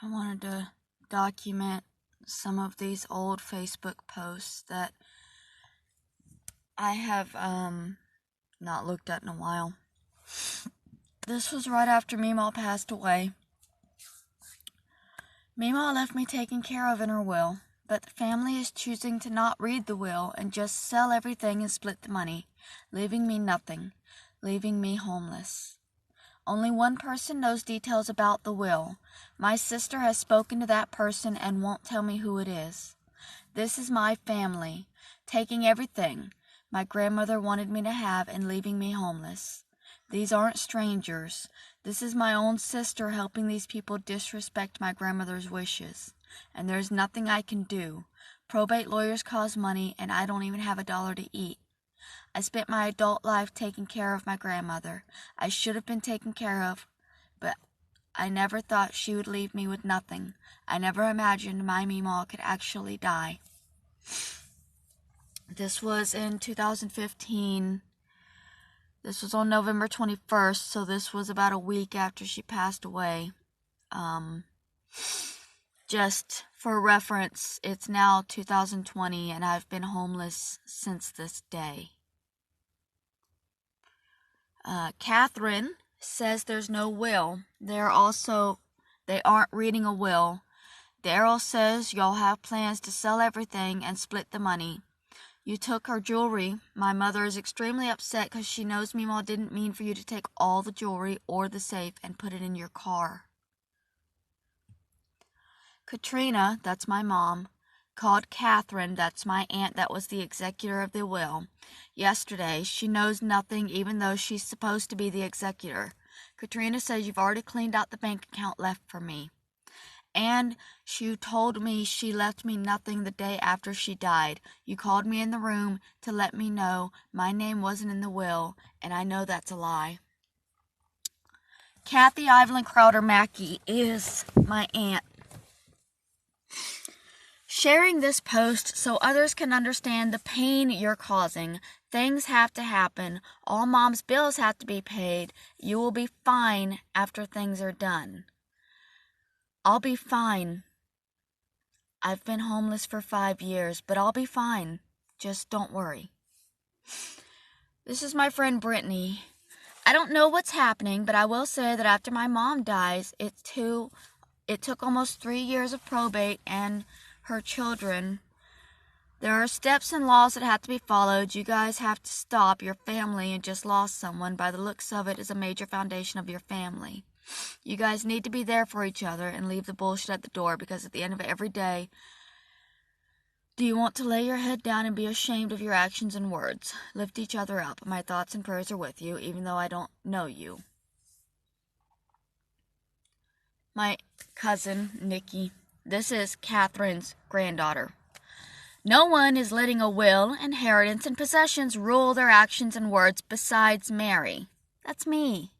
I wanted to document some of these old Facebook posts that I have not looked at in a while. This was right after Meemaw passed away. Meemaw left me taken care of in her will, but the family is choosing to not read the will and just sell everything and split the money, leaving me nothing, leaving me homeless. Only one person knows details about the will. My sister has spoken to that person and won't tell me who it is. This is my family, taking everything my grandmother wanted me to have and leaving me homeless. These aren't strangers. This is my own sister helping these people disrespect my grandmother's wishes. And there's nothing I can do. Probate lawyers cost money, and I don't even have $1 to eat. I spent my adult life taking care of my grandmother. I should have been taken care of, but I never thought she would leave me with nothing. I never imagined my Meemaw could actually die. This was in 2015. This was on November 21st, so this was about a week after she passed away. Just for reference, it's now 2020, and I've been homeless since this day. Catherine says there's no will. They aren't reading a will. Daryl says y'all have plans to sell everything and split the money. You took her jewelry. My mother is extremely upset because she knows Meemaw didn't mean for you to take all the jewelry or the safe and put it in your car. Katrina, that's my mom, called Catherine, that's my aunt that was the executor of the will. Yesterday, she knows nothing even though she's supposed to be the executor. Katrina says you've already cleaned out the bank account left for me. And she told me she left me nothing the day after she died. You called me in the room to let me know my name wasn't in the will, and I know that's a lie. Kathy Evelyn Crowder Mackey is my aunt. Sharing this post so others can understand the pain you're causing. Things have to happen. All Mom's bills have to be paid. You will be fine after things are done. I'll be fine. I've been homeless for 5 years, but I'll be fine. Just don't worry. This is my friend Brittany. I don't know what's happening, but I will say that after my mom dies, it took almost 3 years of probate and her children. There are steps and laws that have to be followed. You guys have to stop. Your family and just lost someone. By the looks of it, is a major foundation of your family. You guys need to be there for each other and leave the bullshit at the door, because at the end of every day, do you want to lay your head down and be ashamed of your actions and words? Lift each other up. My thoughts and prayers are with you, even though I don't know you. My cousin, Nikki. This is Catherine's granddaughter. No one is letting a will, inheritance, and possessions rule their actions and words besides Mary. That's me.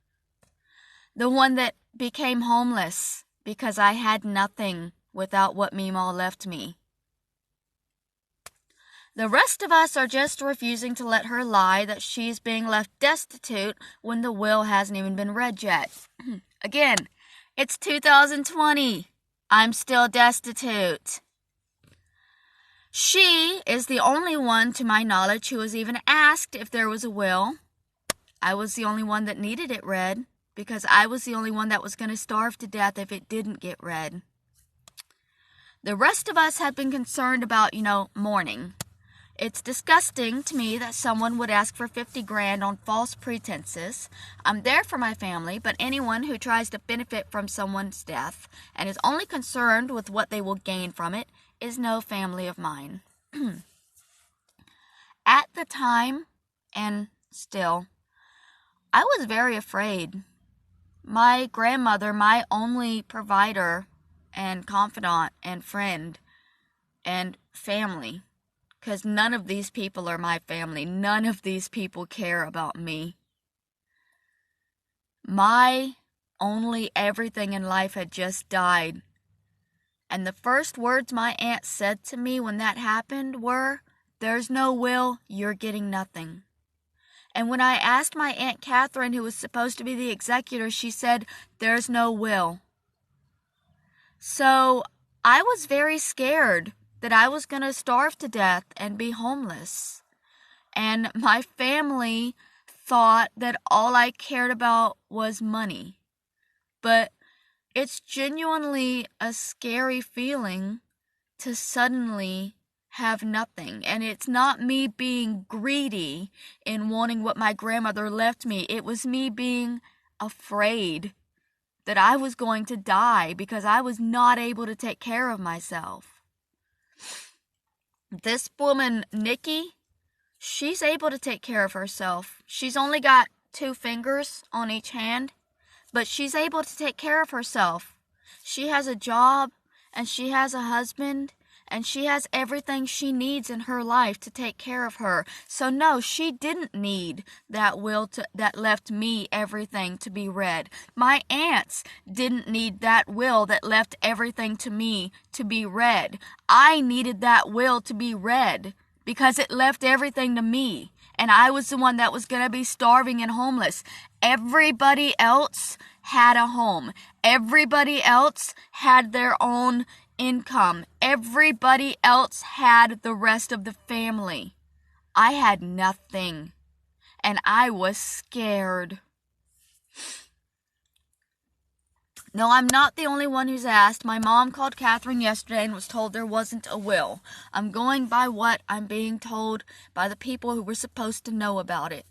The one that became homeless because I had nothing without what Meemaw left me. The rest of us are just refusing to let her lie that she's being left destitute when the will hasn't even been read yet. Again, it's 2020. I'm still destitute. She is the only one, to my knowledge, who was even asked if there was a will. I was the only one that needed it read, because I was the only one that was going to starve to death if it didn't get read. The rest of us have been concerned about, mourning. It's disgusting to me that someone would ask for $50,000 on false pretenses. I'm there for my family, but anyone who tries to benefit from someone's death and is only concerned with what they will gain from it is no family of mine. At the time, and still, I was very afraid. My grandmother, my only provider and confidant and friend and family, because none of these people are my family. None of these people care about me. My only everything in life had just died. And the first words my aunt said to me when that happened were, "There's no will, you're getting nothing." And when I asked my Aunt Catherine, who was supposed to be the executor, she said, "There's no will." So I was very scared that I was going to starve to death and be homeless. And my family thought that all I cared about was money. But it's genuinely a scary feeling to suddenly have nothing. And it's not me being greedy in wanting what my grandmother left me. It was me being afraid that I was going to die because I was not able to take care of myself. This woman, Nikki, she's able to take care of herself. She's only got 2 fingers on each hand, but she's able to take care of herself. She has a job, and she has a husband, and she has everything she needs in her life to take care of her. So no, she didn't need that will that left me everything to be read. My aunts didn't need that will that left everything to me to be read. I needed that will to be read because it left everything to me. And I was the one that was going to be starving and homeless. Everybody else had a home. Everybody else had their own income. Everybody else had the rest of the family. I had nothing. And I was scared. No, I'm not the only one who's asked. My mom called Catherine yesterday and was told there wasn't a will. I'm going by what I'm being told by the people who were supposed to know about it.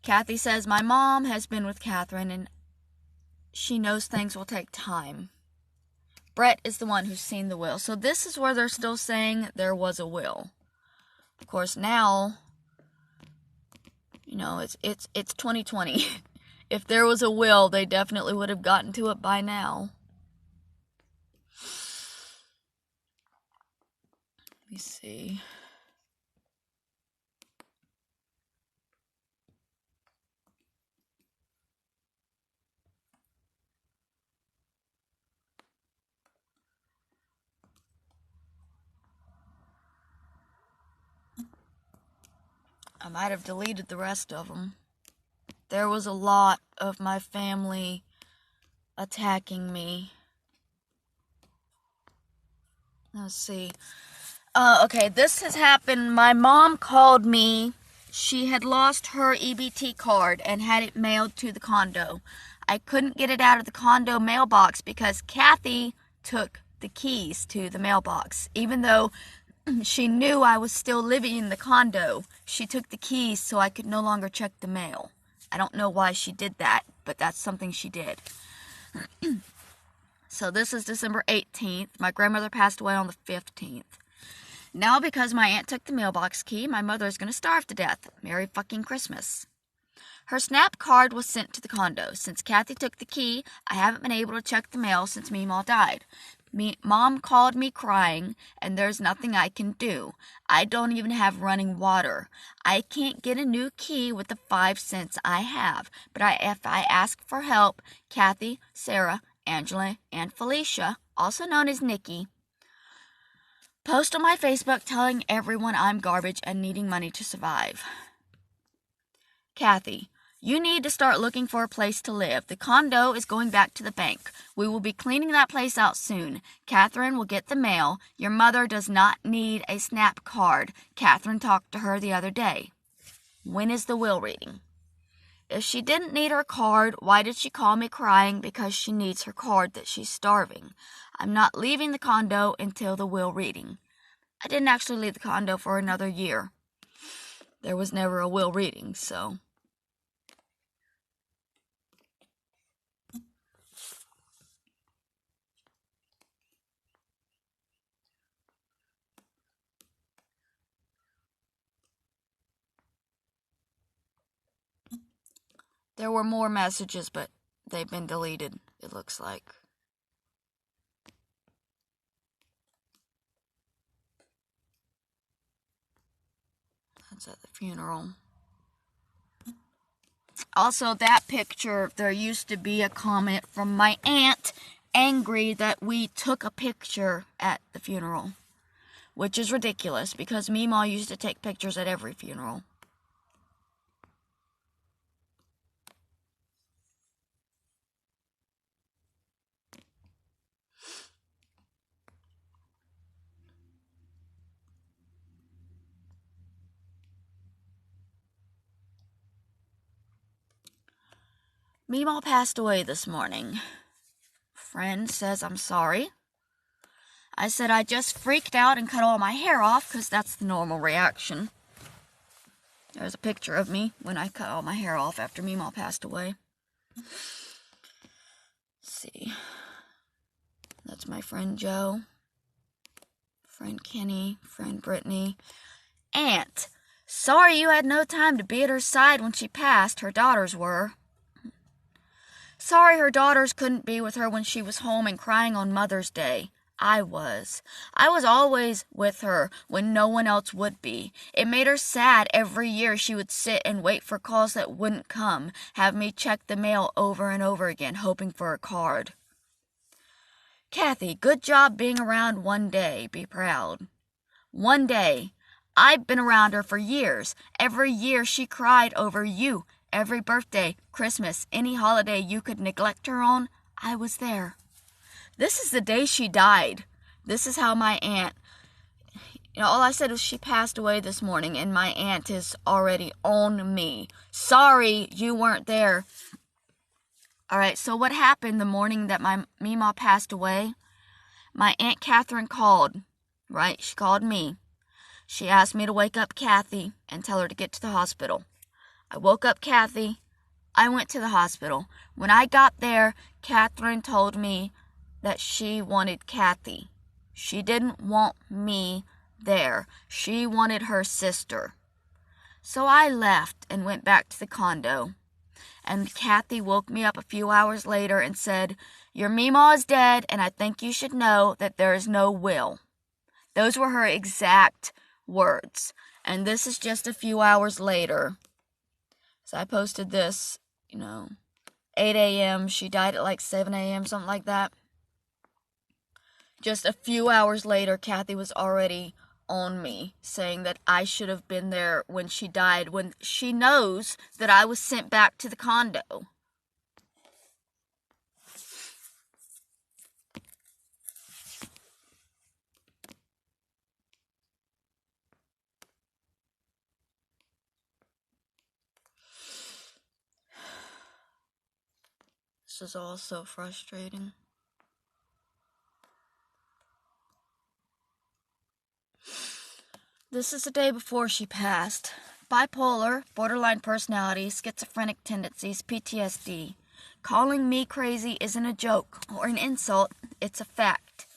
Kathy says my mom has been with Catherine and she knows things will take time. Brett is the one who's seen the will. So this is where they're still saying there was a will. Of course, now, it's 2020. If there was a will, they definitely would have gotten to it by now. Let me see. I might have deleted the rest of them. There was a lot of my family attacking me. Let's see. Okay, this has happened. My mom called me. She had lost her EBT card and had it mailed to the condo. I couldn't get it out of the condo mailbox because Kathy took the keys to the mailbox. Even though she knew I was still living in the condo, she took the keys so I could no longer check the mail. I don't know why she did that, but that's something she did. So this is December 18th. My grandmother passed away on the 15th. Now because my aunt took the mailbox key, my mother is going to starve to death. Merry fucking Christmas. Her SNAP card was sent to the condo. Since Kathy took the key, I haven't been able to check the mail since Meemaw died. Mom called me crying, and there's nothing I can do. I don't even have running water. I can't get a new key with the 5 cents I have. But if I ask for help, Kathy, Sarah, Angela, and Felicia, also known as Nikki, post on my Facebook telling everyone I'm garbage and needing money to survive. Kathy, you need to start looking for a place to live. The condo is going back to the bank. We will be cleaning that place out soon. Catherine will get the mail. Your mother does not need a SNAP card. Catherine talked to her the other day. When is the will reading? If she didn't need her card, why did she call me crying because she needs her card that she's starving? I'm not leaving the condo until the will reading. I didn't actually leave the condo for another year. There was never a will reading, so... There were more messages, but they've been deleted, it looks like. That's at the funeral. Also, that picture, there used to be a comment from my aunt, angry that we took a picture at the funeral. Which is ridiculous, because Meemaw used to take pictures at every funeral. Meemaw passed away this morning. Friend says I'm sorry. I said I just freaked out and cut all my hair off because that's the normal reaction. There's a picture of me when I cut all my hair off after Meemaw passed away. Let's see. That's my friend Joe, friend Kenny, friend Brittany. Aunt, sorry you had no time to be at her side when she passed. Her daughters were. Sorry her daughters couldn't be with her when she was home and crying on Mother's Day. I was always with her when no one else would be. It made her sad every year she would sit and wait for calls that wouldn't come, have me check the mail over and over again, hoping for a card. Kathy, good job being around one day. Be proud. One day. I've been around her for years. Every year she cried over you. Every birthday, Christmas, any holiday you could neglect her on, I was there. This is the day she died. This is how my aunt, all I said was she passed away this morning, and my aunt is already on me. Sorry you weren't there. All right, so what happened the morning that my Meemaw passed away? My Aunt Catherine called, right? She called me. She asked me to wake up Kathy and tell her to get to the hospital. I woke up Kathy. I went to the hospital. When I got there, Catherine told me that she wanted Kathy. She didn't want me there. She wanted her sister. So I left and went back to the condo. And Kathy woke me up a few hours later and said, "Your Meemaw is dead, and I think you should know that there is no will." Those were her exact words. And this is just a few hours later. So I posted this, 8 a.m. She died at like 7 a.m., something like that. Just a few hours later, Kathy was already on me, saying that I should have been there when she died, when she knows that I was sent back to the condo. This is all so frustrating. This is the day before she passed. Bipolar, borderline personality, schizophrenic tendencies, PTSD. Calling me crazy isn't a joke or an insult, it's a fact.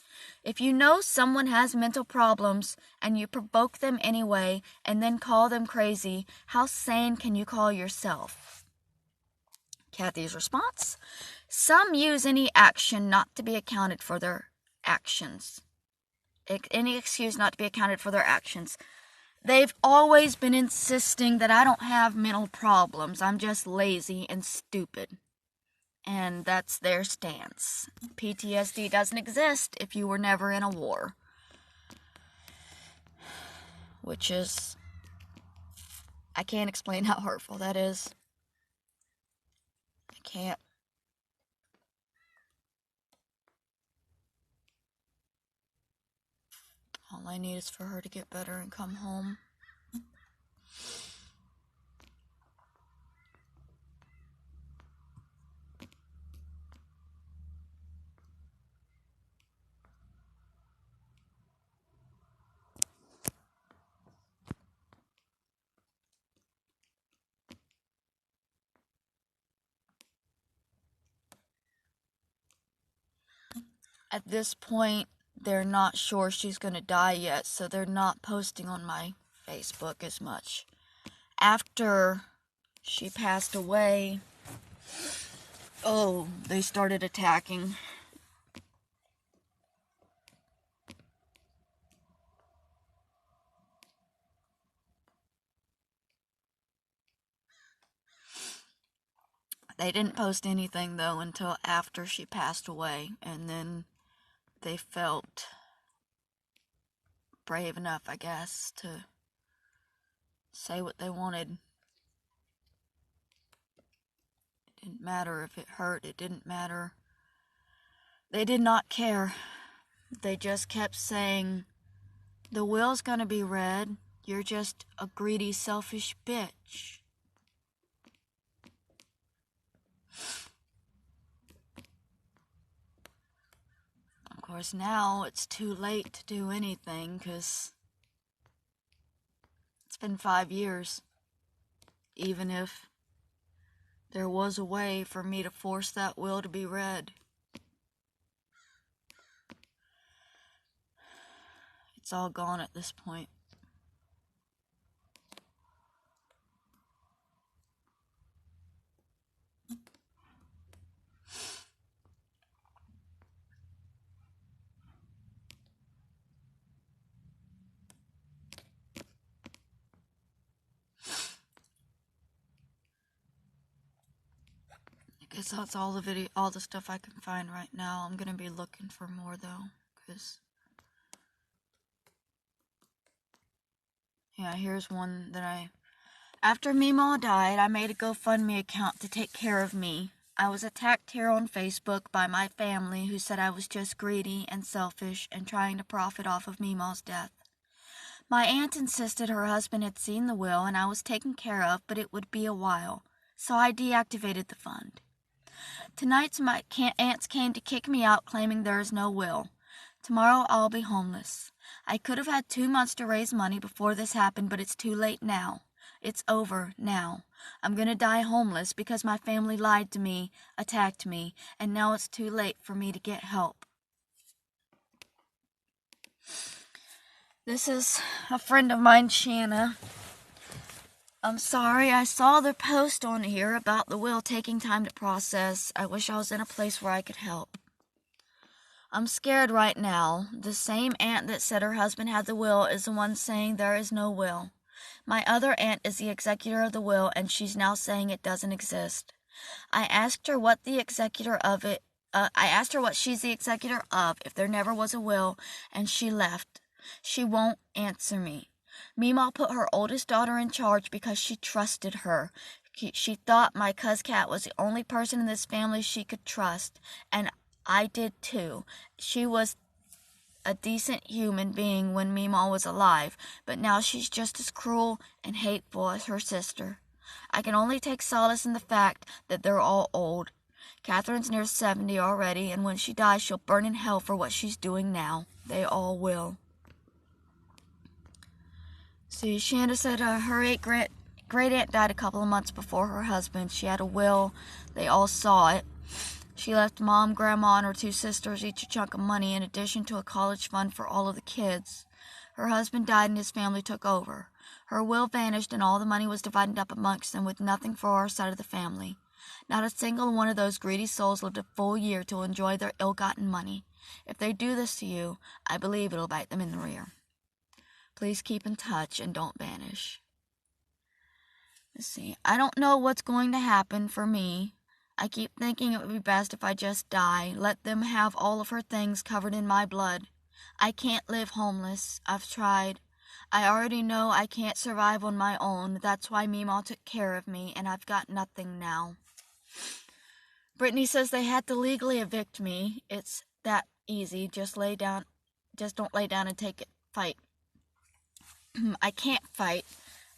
If you know someone has mental problems and you provoke them anyway and then call them crazy, how sane can you call yourself? Kathy's response: some use any action not to be accounted for their actions. Any excuse not to be accounted for their actions. They've always been insisting that I don't have mental problems. I'm just lazy and stupid. And that's their stance. PTSD doesn't exist if you were never in a war. Which is, I can't explain how hurtful that is. I can't. All I need is for her to get better and come home. At this point, they're not sure she's going to die yet, so they're not posting on my Facebook as much. After she passed away, they started attacking. They didn't post anything, though, until after she passed away, and then they felt brave enough, I guess, to say what they wanted. It didn't matter if it hurt, it didn't matter. They did not care. They just kept saying, "The will's gonna be read. You're just a greedy, selfish bitch." course, now it's too late to do anything because it's been 5 years. Even if there was a way for me to force that will to be read, it's all gone at this point. I guess that's all the stuff I can find right now. I'm gonna be looking for more though, cause yeah, here's one that after Meemaw died, I made a GoFundMe account to take care of me. I was attacked here on Facebook by my family who said I was just greedy and selfish and trying to profit off of Meemaw's death. My aunt insisted her husband had seen the will and I was taken care of, but it would be a while, so I deactivated the fund. Tonight my aunts came to kick me out, claiming there is no will. Tomorrow I'll be homeless. I could have had 2 months to raise money before this happened, but it's too late now. It's over now. I'm gonna die homeless because my family lied to me, attacked me, and now it's too late for me to get help. This is a friend of mine, Shanna. I'm sorry, I saw the post on here about the will taking time to process. I wish I was in a place where I could help. I'm scared right now. The same aunt that said her husband had the will is the one saying there is no will. My other aunt is the executor of the will, and she's now saying it doesn't exist. I asked her what she's the executor of if there never was a will, and she left. She won't answer me. Meemaw put her oldest daughter in charge because she trusted her. She thought my cuz-cat was the only person in this family she could trust, and I did too. She was a decent human being when Meemaw was alive, but now she's just as cruel and hateful as her sister. I can only take solace in the fact that they're all old. Catherine's near 70 already, and when she dies, she'll burn in hell for what she's doing now. They all will. See, Shanda said her great-aunt died a couple of months before her husband. She had a will. They all saw it. She left Mom, Grandma, and her 2 sisters each a chunk of money in addition to a college fund for all of the kids. Her husband died and his family took over. Her will vanished and all the money was divided up amongst them with nothing for our side of the family. Not a single one of those greedy souls lived a full year to enjoy their ill-gotten money. If they do this to you, I believe it'll bite them in the rear. Please keep in touch and don't vanish. Let's see. I don't know what's going to happen for me. I keep thinking it would be best if I just die. Let them have all of her things covered in my blood. I can't live homeless. I've tried. I already know I can't survive on my own. That's why Meemaw took care of me, and I've got nothing now. Brittany says they had to legally evict me. It's that easy. Just don't lay down and fight. I can't fight.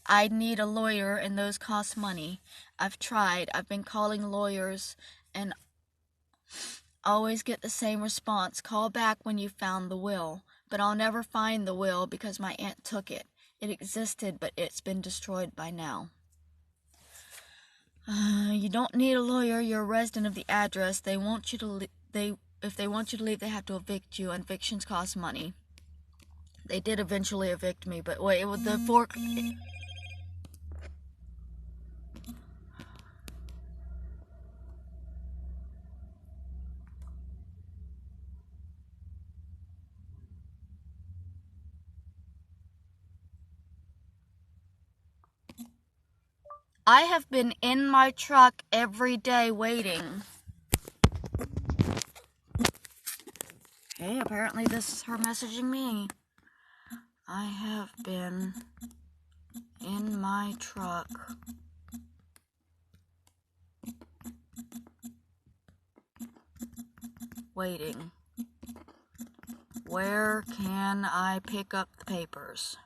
I'd need a lawyer, and those cost money. I've tried. I've been calling lawyers, and always get the same response. Call back when you found the will. But I'll never find the will because my aunt took it. It existed, but it's been destroyed by now. You don't need a lawyer. You're a resident of the address. If they want you to leave, they have to evict you, and evictions cost money. They did eventually evict me, but wait, with the fork. I have been in my truck every day waiting. Okay, apparently this is her messaging me. I have been in my truck waiting. Where can I pick up the papers?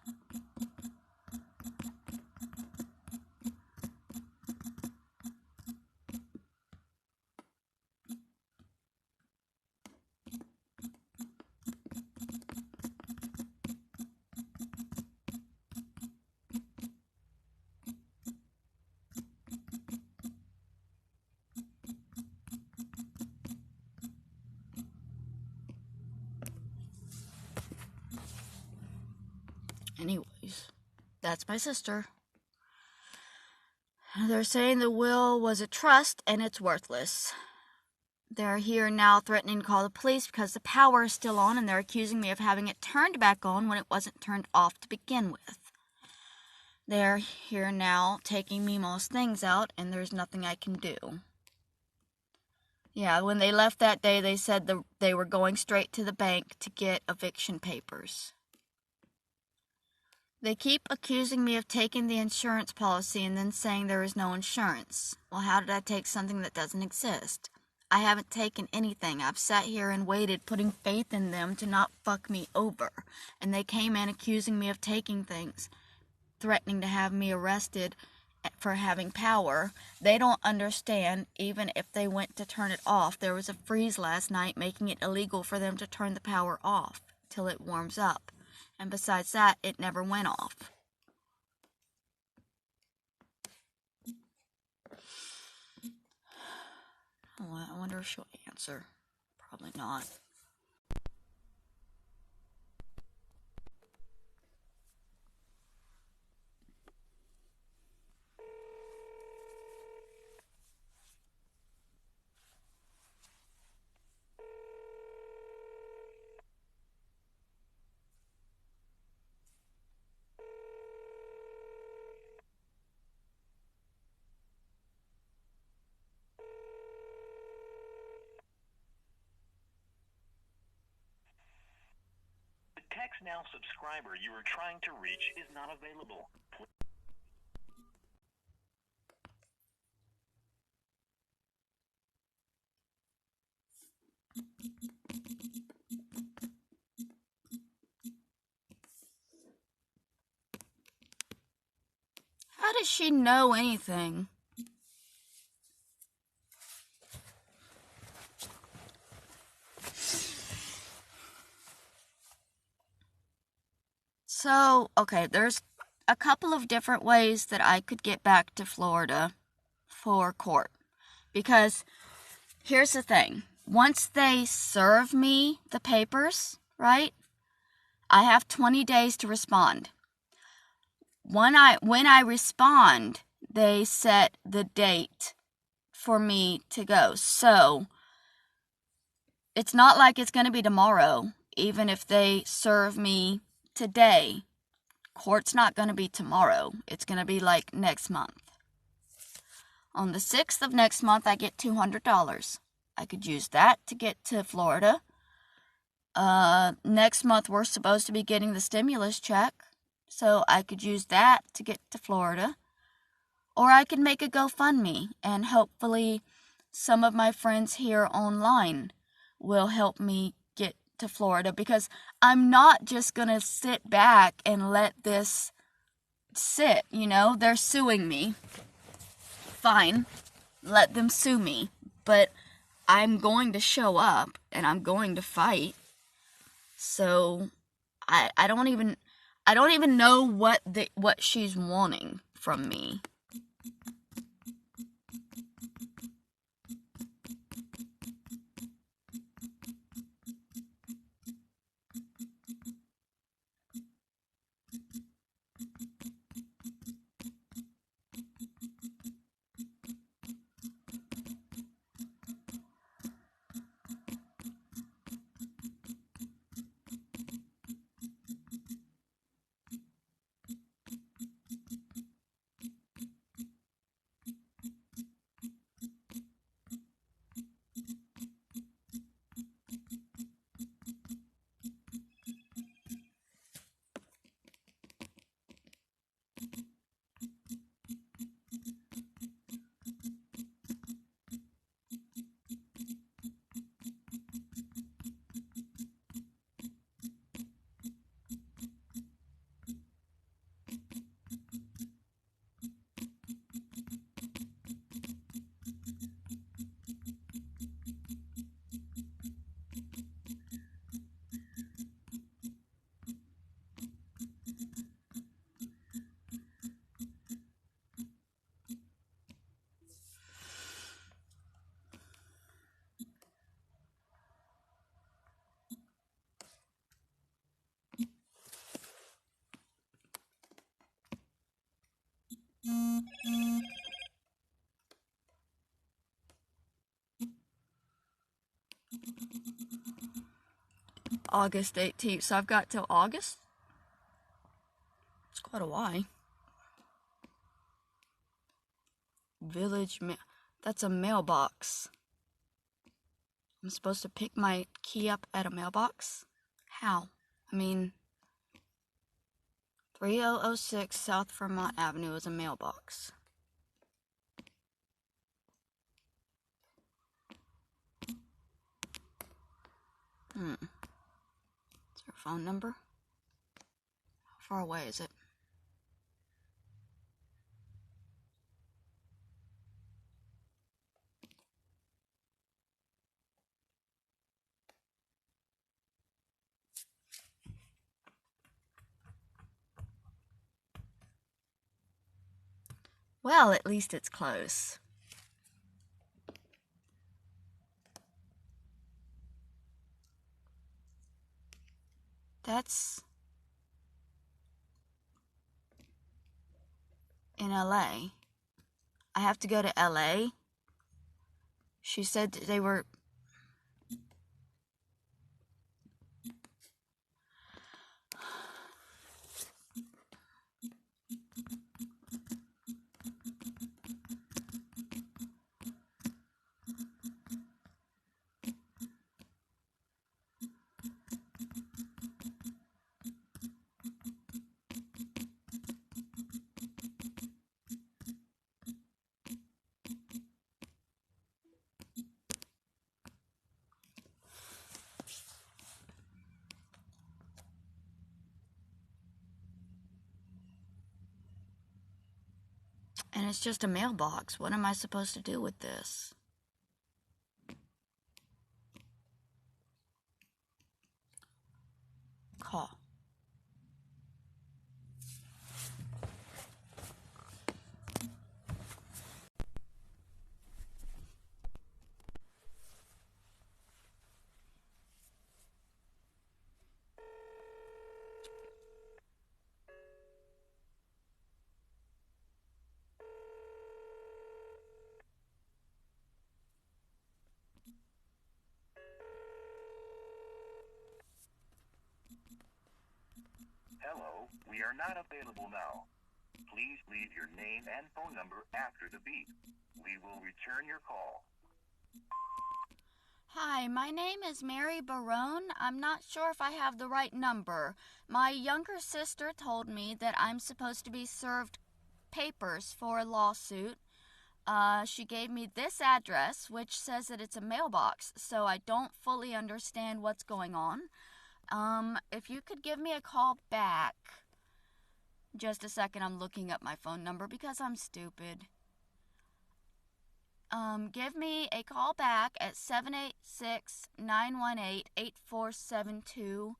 Anyways, that's my sister. They're saying the will was a trust and it's worthless. They're here now threatening to call the police because the power is still on, and they're accusing me of having it turned back on when it wasn't turned off to begin with. They're here now taking Meemaw's things out, and there's nothing I can do. Yeah, when they left that day, they said they were going straight to the bank to get eviction papers. They keep accusing me of taking the insurance policy and then saying there is no insurance. Well, how did I take something that doesn't exist? I haven't taken anything. I've sat here and waited, putting faith in them to not fuck me over. And they came in accusing me of taking things, threatening to have me arrested for having power. They don't understand, even if they went to turn it off, there was a freeze last night making it illegal for them to turn the power off till it warms up. And besides that, it never went off. Oh, I wonder if she'll answer. Probably not. Text Now subscriber you are trying to reach is not available. How does she know anything? So, okay, there's a couple of different ways that I could get back to Florida for court. Because here's the thing. Once they serve me the papers, right, I have 20 days to respond. When I respond, they set the date for me to go. So, it's not like it's going to be tomorrow, even if they serve me today. Court's not going to be tomorrow. It's going to be like next month. On the 6th of next month, I get $200. I could use that to get to Florida. Next month, we're supposed to be getting the stimulus check, so I could use that to get to Florida. Or I could make a GoFundMe, and hopefully some of my friends here online will help me get to Florida, because I'm not just gonna sit back and let this sit, you know? They're suing me. Fine, let them sue me, but I'm going to show up and I'm going to fight. So I don't even know what she's wanting from me. August 18th. So I've got till August? It's quite a while. Village mail. That's a mailbox. I'm supposed to pick my key up at a mailbox? How? I mean, 3006 South Vermont Avenue is a mailbox. Is there a phone number? How far away is it? Well, at least it's close. That's in LA. I have to go to LA. She said they were... And it's just a mailbox. What am I supposed to do with this? Call. Hello, we are not available now. Please leave your name and phone number after the beep. We will return your call. Hi, my name is Mary Barone. I'm not sure if I have the right number. My younger sister told me that I'm supposed to be served papers for a lawsuit. She gave me this address, which says that it's a mailbox, so I don't fully understand what's going on. If you could give me a call back. Just a second, I'm looking up my phone number because I'm stupid. Give me a call back at 786-918-8472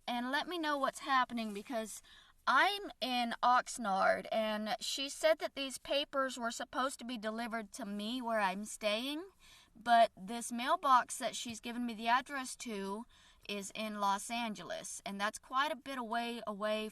and let me know what's happening because I'm in Oxnard and she said that these papers were supposed to be delivered to me where I'm staying, but this mailbox that she's given me the address to is in Los Angeles, and that's quite a bit away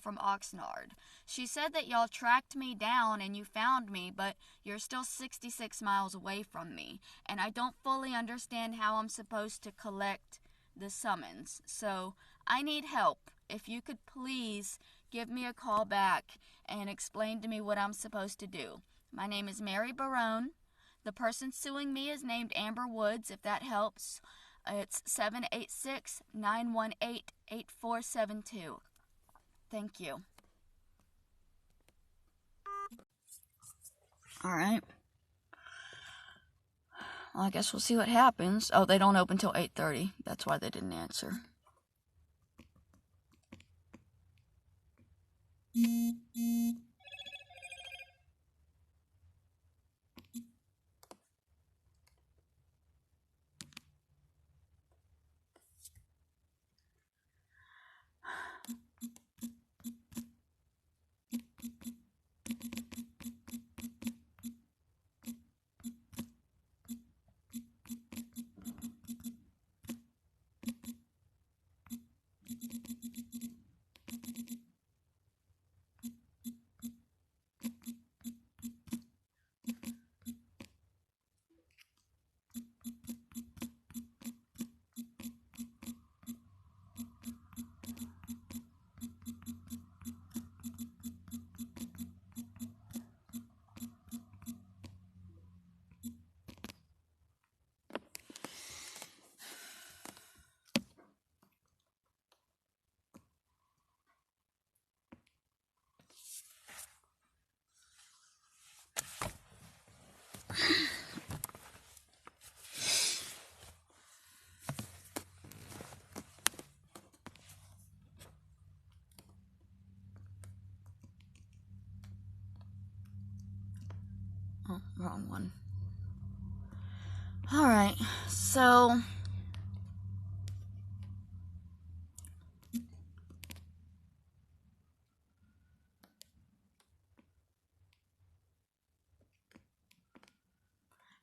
from Oxnard. She said that y'all tracked me down and you found me, but you're still 66 miles away from me, and I don't fully understand how I'm supposed to collect the summons. So I need help. If you could please give me a call back and explain to me what I'm supposed to do. My name is Mary Barone. The person suing me is named Amber Woods, if that helps. It's 786-918-8472. Thank you. Alright. Well, I guess we'll see what happens. Oh, they don't open till 8:30. That's why they didn't answer. So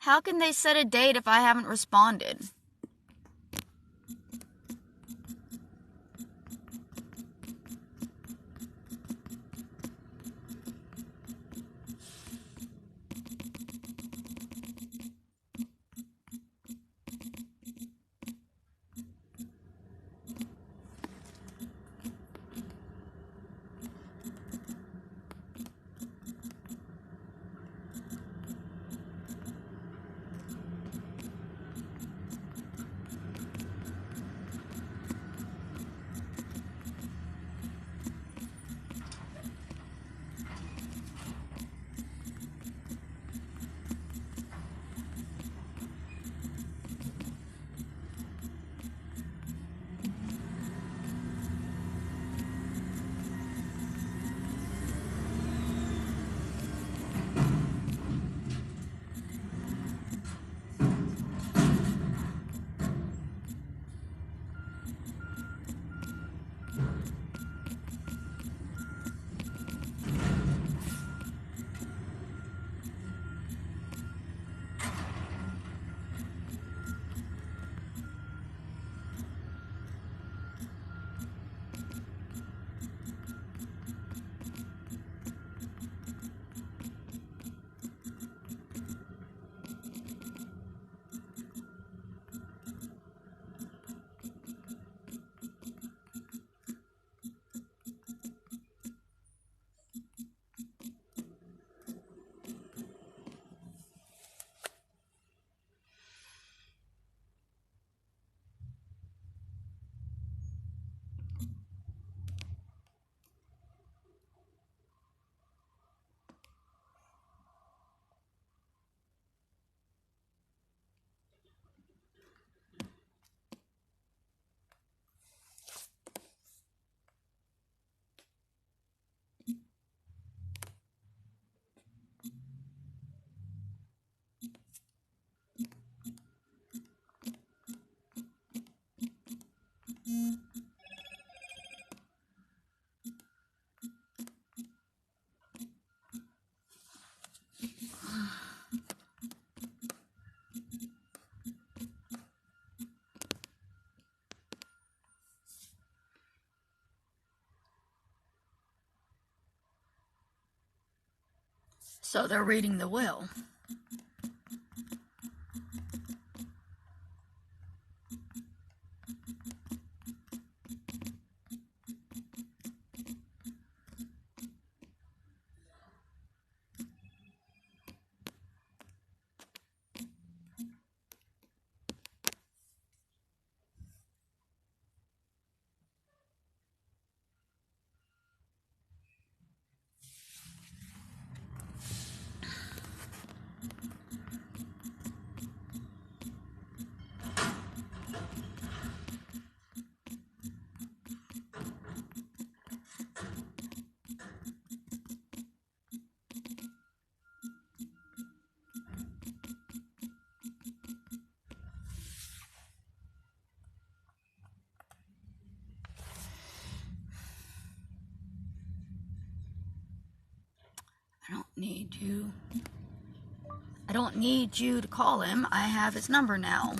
how can they set a date if I haven't responded? So they're reading the will. I don't need you to call him. I have his number now.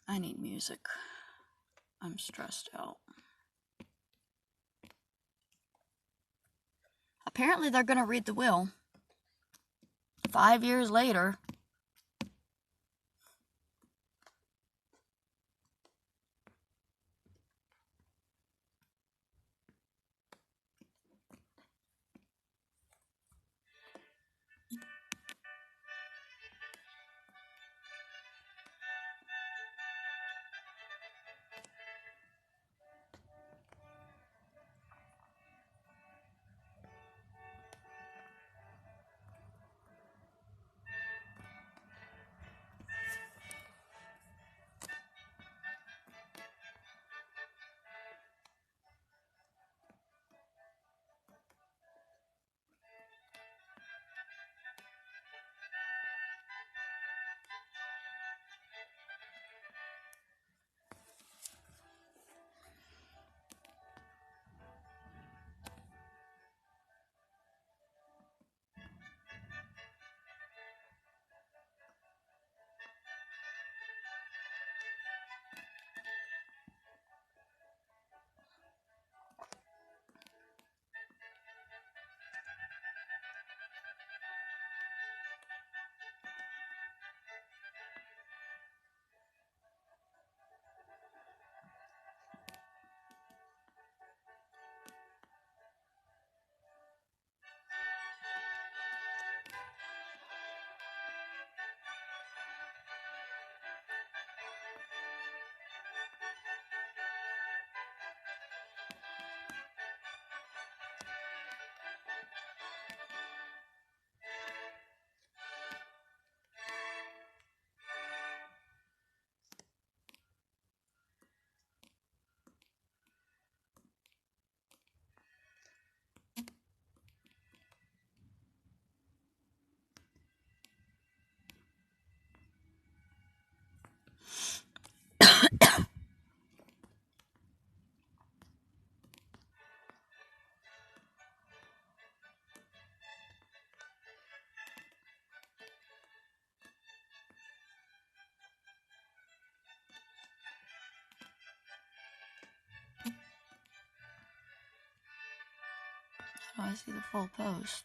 I need music. I'm stressed out. Apparently they're going to read the will. 5 years later. How do I see the full post?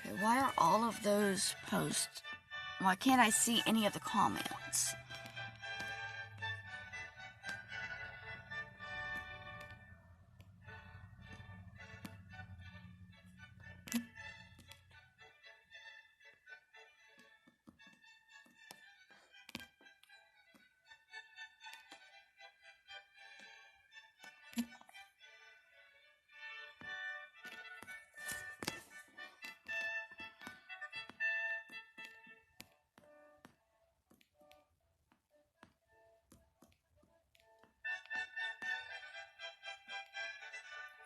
Okay, why are all of those posts? Why can't I see any of the comments?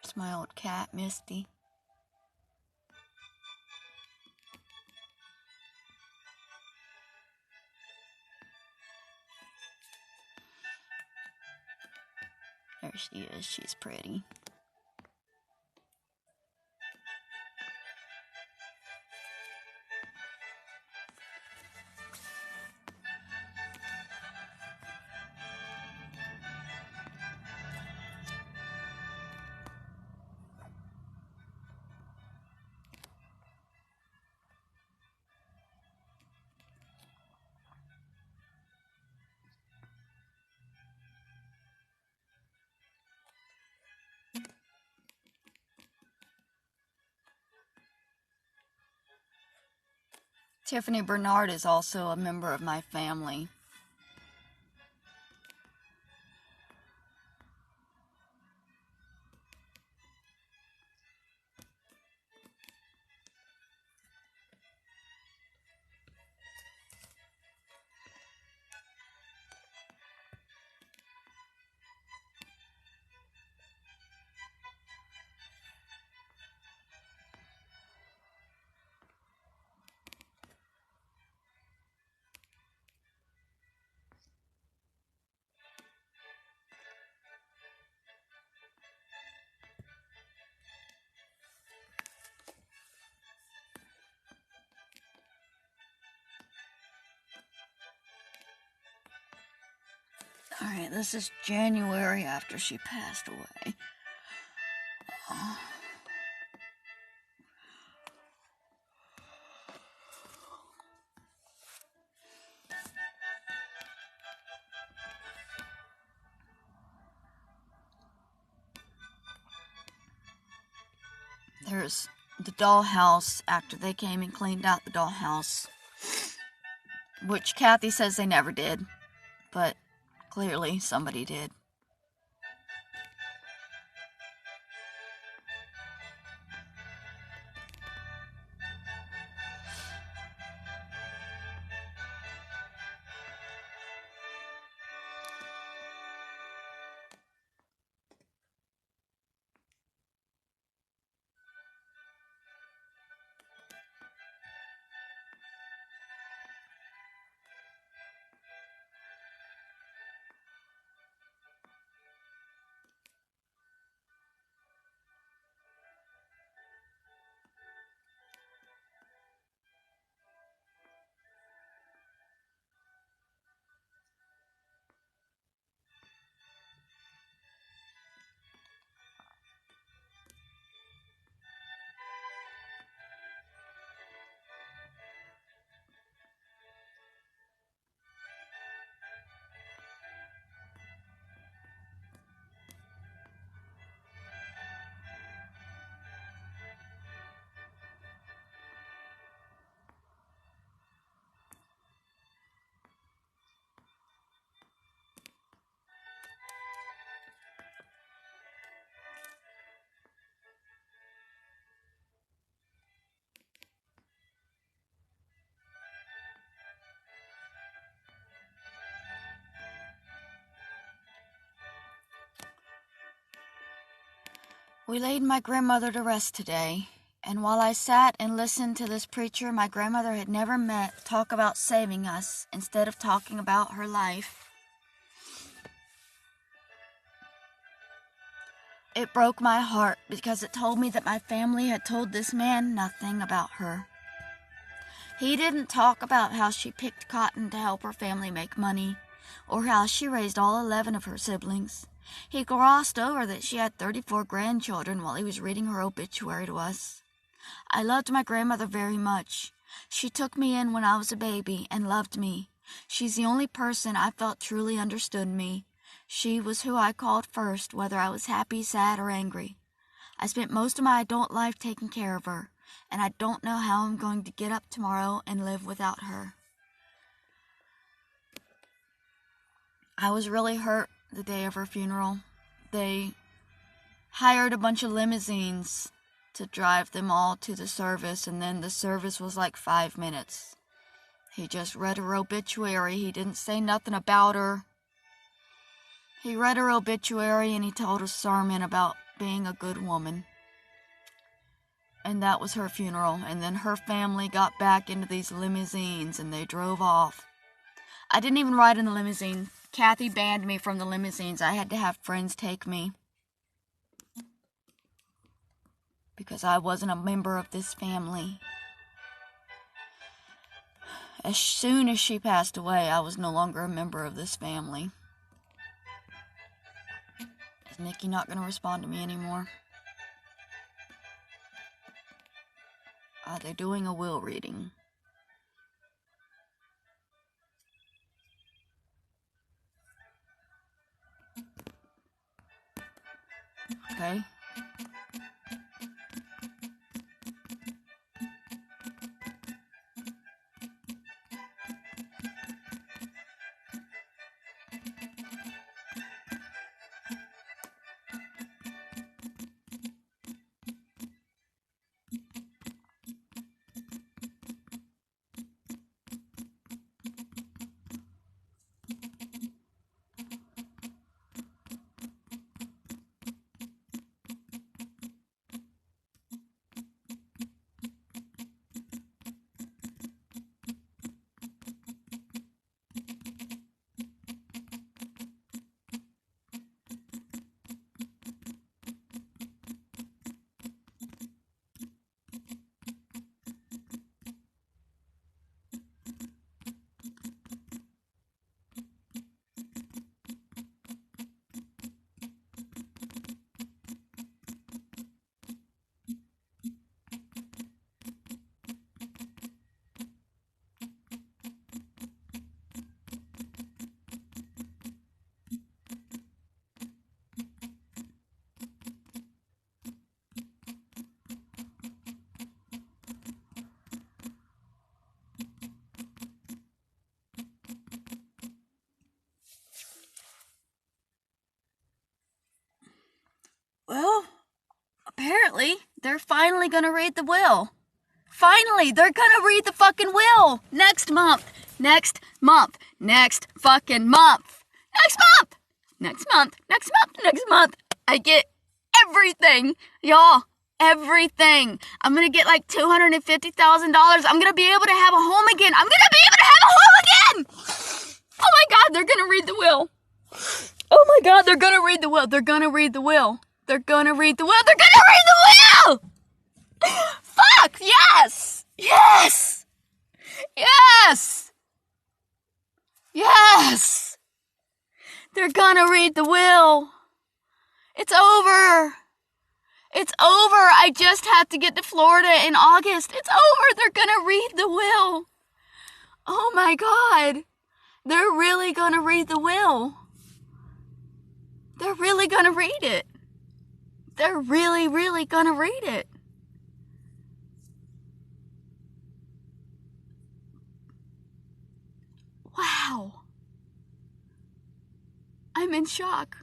It's my old cat, Misty. There she is. She's pretty. Tiffany Bernard is also a member of my family. Alright, this is January after she passed away. There's the dollhouse after they came and cleaned out the dollhouse, which Kathy says they never did, but clearly somebody did. We laid my grandmother to rest today, and while I sat and listened to this preacher my grandmother had never met talk about saving us instead of talking about her life, it broke my heart because it told me that my family had told this man nothing about her. He didn't talk about how she picked cotton to help her family make money, or how she raised all 11 of her siblings. He glossed over that she had 34 grandchildren while he was reading her obituary to us. I loved my grandmother very much. She took me in when I was a baby and loved me. She's the only person I felt truly understood me. She was who I called first, whether I was happy, sad, or angry. I spent most of my adult life taking care of her, and I don't know how I'm going to get up tomorrow and live without her. I was really hurt the day of her funeral. They hired a bunch of limousines to drive them all to the service, and then the service was like 5 minutes. He just read her obituary. He didn't say nothing about her. He read her obituary and he told a sermon about being a good woman. And that was her funeral. And then her family got back into these limousines and they drove off. I didn't even ride in the limousine. Kathy banned me from the limousines. I had to have friends take me, because I wasn't a member of this family. As soon as she passed away, I was no longer a member of this family. Is Nikki not going to respond to me anymore? They're doing a will reading. Okay. Well, apparently, they're finally gonna read the will. Finally, they're gonna read the fucking will! Next month! Next month! Next fucking month! Next month! Next month! Next month! Next month! I get everything! Y'all, everything! I'm gonna get like $250,000. I'm gonna be able to have a home again! I'm gonna be able to have a home again! Oh my god, they're gonna read the will! Oh my god, they're gonna read the will! They're gonna read the will! They're gonna read the will! They're gonna read the will! Fuck! Yes! Yes! Yes! Yes! They're gonna read the will! It's over! It's over! I just have to get to Florida in August. It's over! They're gonna read the will! Oh my god! They're really gonna read the will! They're really gonna read it! They're really, really gonna read it! Wow. I'm in shock.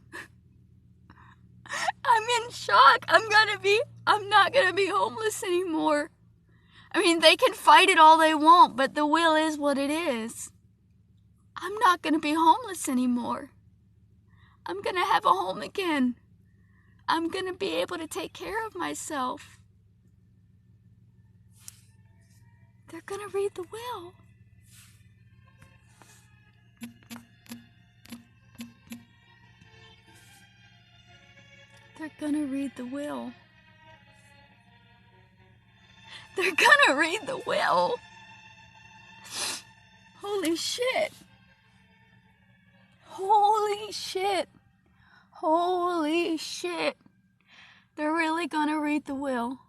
I'm in shock. I'm not gonna be homeless anymore. I mean, they can fight it all they want, but the will is what it is. I'm not gonna be homeless anymore. I'm gonna have a home again. I'm gonna be able to take care of myself. They're gonna read the will. They're gonna read the will. They're gonna read the will. Holy shit. Holy shit. Holy shit. They're really gonna read the will.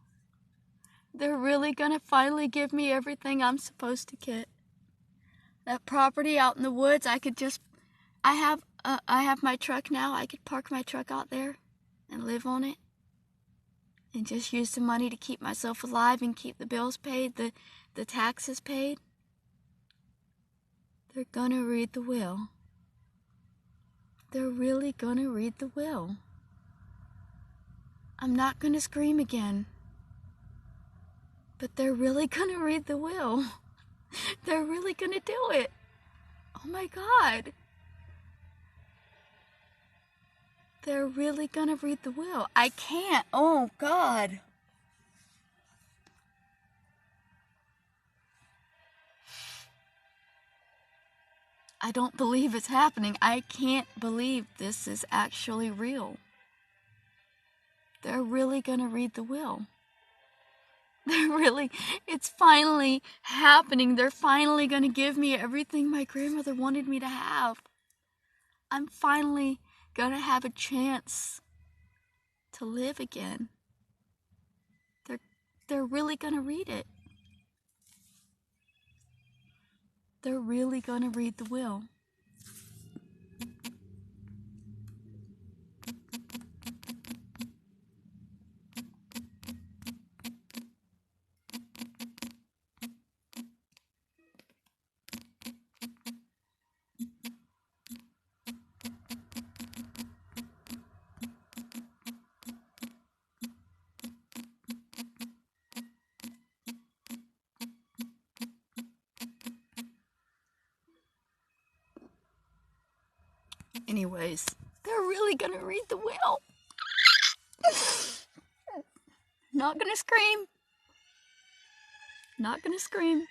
They're really gonna finally give me everything I'm supposed to get. That property out in the woods, I have my truck now. I could park my truck out there and live on it. And just use the money to keep myself alive and keep the bills paid, the taxes paid. They're gonna read the will. They're really gonna read the will. I'm not gonna scream again. But they're really gonna read the will. They're really gonna do it. Oh my God. They're really gonna read the will. I can't. Oh God. I don't believe it's happening. I can't believe this is actually real. They're really gonna read the will. It's finally happening. They're finally gonna give me everything my grandmother wanted me to have. I'm finally gonna have a chance to live again. They're really gonna read it. They're really gonna read the will. Anyways, they're really gonna read the will. Not gonna scream. Not gonna scream.